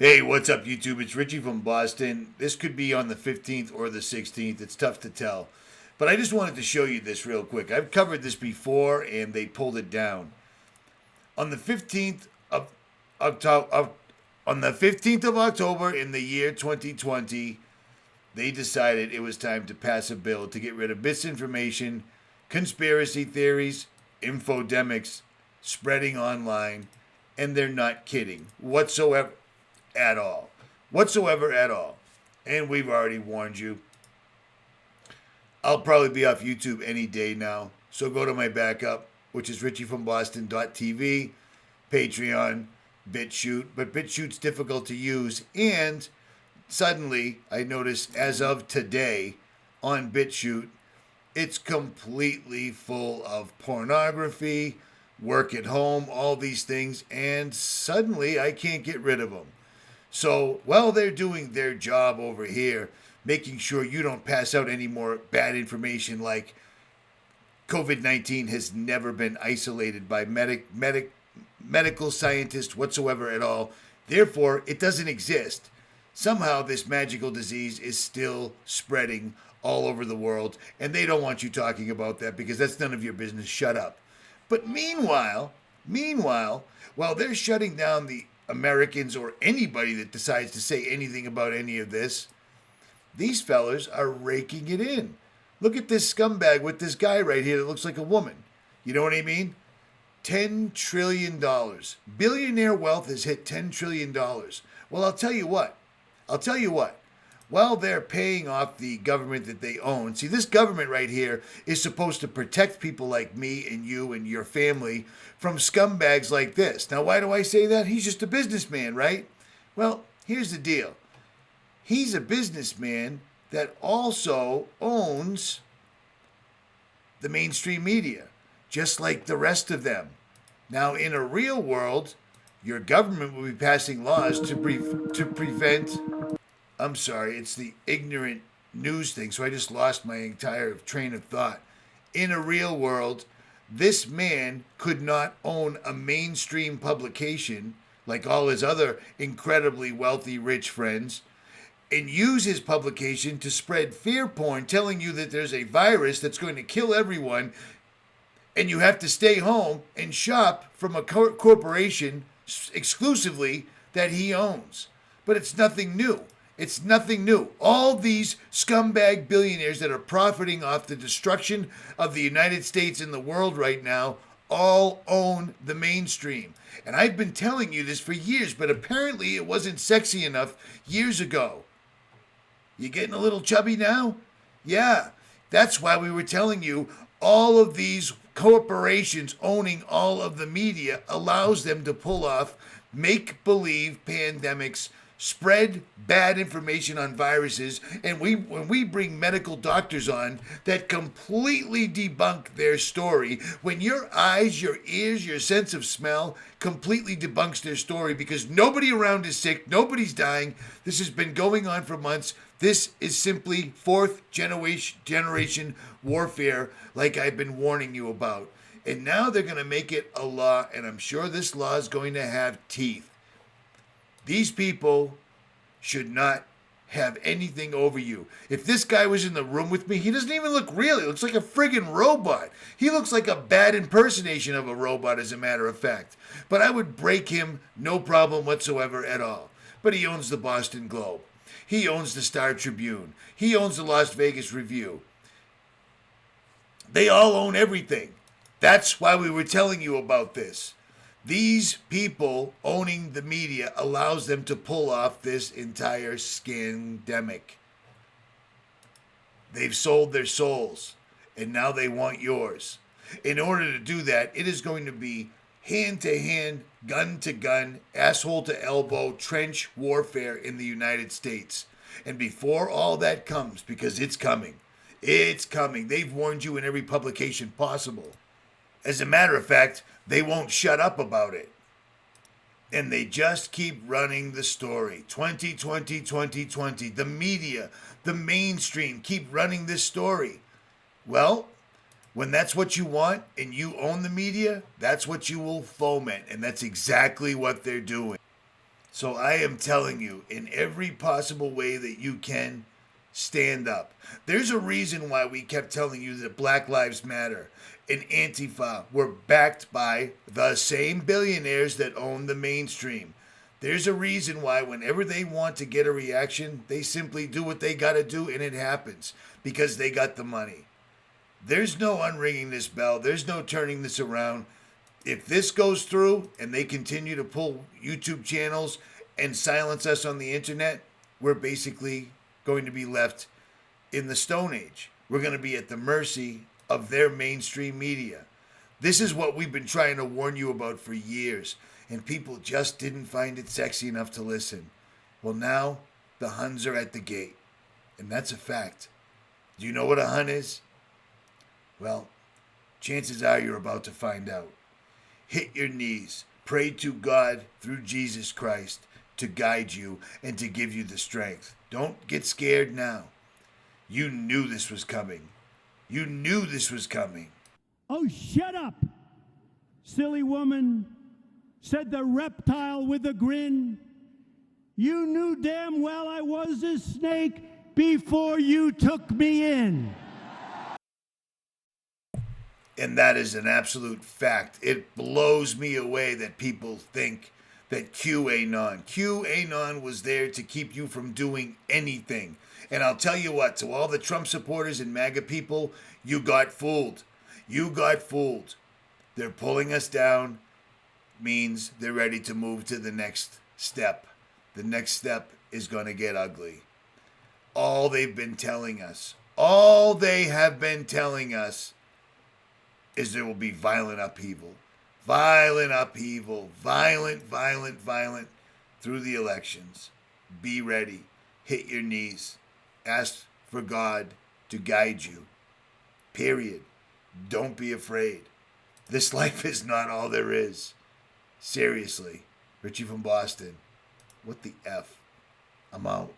Hey, what's up, YouTube? It's Richie from Boston. This could be on the 15th or the 16th. It's tough to tell. But I just wanted to show you this real quick. I've covered this before and they pulled it down. On the 15th of October, on the 15th of October in the year 2020, they decided it was time to pass a bill to get rid of misinformation, conspiracy theories, infodemics spreading online, and they're not kidding whatsoever at all. Whatsoever at all. And we've already warned you. I'll probably be off YouTube any day now. So go to my backup, which is richiefromboston.tv, Patreon, BitChute. But BitChute's difficult to use. And suddenly, I noticed as of today on BitChute, it's completely full of pornography, work at home, all these things. And suddenly, I can't get rid of them. So while they're doing their job over here, making sure you don't pass out any more bad information like COVID 19 has never been isolated by medical scientists whatsoever at all. Therefore, it doesn't exist. Somehow, this magical disease is still spreading all over the world, and they don't want you talking about that because that's none of your business. Shut up. But meanwhile, while they're shutting down the Americans or anybody that decides to say anything about any of this, these fellas are raking it in. Look at this scumbag with this guy right here that looks like a woman. You know what I mean? $10 trillion. Billionaire wealth has hit $10 trillion. Well, I'll tell you what. While they're paying off the government that they own, see, this government right here is supposed to protect people like me and you and your family from scumbags like this. Now, why do I say that? He's just a businessman, right? Well, here's the deal. He's a businessman that also owns the mainstream media, just like the rest of them. Now, in a real world, your government will be passing laws to prevent. I'm sorry, it's the ignorant news thing, so I just lost my entire train of thought. In a real world, this man could not own a mainstream publication like all his other incredibly wealthy, rich friends and use his publication to spread fear porn, telling you that there's a virus that's going to kill everyone and you have to stay home and shop from a corporation exclusively that he owns. But it's nothing new. It's nothing new. All these scumbag billionaires that are profiting off the destruction of the United States and the world right now all own the mainstream. And I've been telling you this for years, but apparently it wasn't sexy enough years ago. You getting a little chubby now? Yeah, that's why we were telling you all of these corporations owning all of the media allows them to pull off make-believe pandemics, spread bad information on viruses, and when we bring medical doctors on that completely debunk their story, when your eyes, your ears, your sense of smell completely debunks their story because nobody around is sick, nobody's dying, this has been going on for months. This is simply fourth generation warfare like I've been warning you about. And now they're going to make it a law, and I'm sure this law is going to have teeth. These people should not have anything over you. If this guy was in the room with me, he doesn't even look real. He looks like a friggin' robot. He looks like a bad impersonation of a robot, as a matter of fact. But I would break him no problem whatsoever at all. But he owns the Boston Globe. He owns the Star Tribune. He owns the Las Vegas Review. They all own everything. That's why we were telling you about this. These people owning the media allows them to pull off this entire scandemic. They've sold their souls, and now they want yours. In order to do that, it is going to be hand to hand, gun to gun, asshole to elbow, trench warfare in the United States. And before all that comes, because it's coming, they've warned you in every publication possible. As a matter of fact, they won't shut up about it. And they just keep running the story. 2020, 2020. The media, the mainstream keep running this story. Well, when that's what you want and you own the media, that's what you will foment. And that's exactly what they're doing. So I am telling you, in every possible way that you can, stand up. There's a reason why we kept telling you that Black Lives Matter and Antifa were backed by the same billionaires that own the mainstream. There's a reason why whenever they want to get a reaction, they simply do what they got to do and it happens because they got the money. There's no unringing this bell. There's no turning this around. If this goes through and they continue to pull YouTube channels and silence us on the internet, we're basically going to be left in the Stone Age. We're going to be at the mercy of their mainstream media. This is what we've been trying to warn you about for years, and people just didn't find it sexy enough to listen. Well, now the Huns are at the gate, and that's a fact. Do you know what a Hun is? Well, chances are you're about to find out. Hit your knees. Pray to God through Jesus Christ to guide you and to give you the strength. Don't get scared now. You knew this was coming. You knew this was coming. Oh, shut up, silly woman, said the reptile with a grin. You knew damn well I was a snake before you took me in. And that is an absolute fact. It blows me away that people think that QAnon was there to keep you from doing anything. And I'll tell you what, to all the Trump supporters and MAGA people, you got fooled. You got fooled. They're pulling us down, means they're ready to move to the next step. The next step is going to get ugly. All they've been telling us, all they have been telling us is there will be violent upheaval. Violent upheaval. Violent through the elections. Be ready. Hit your knees. Ask for God to guide you. Period. Don't be afraid. This life is not all there is. Seriously. Richie from Boston. What the F? I'm out.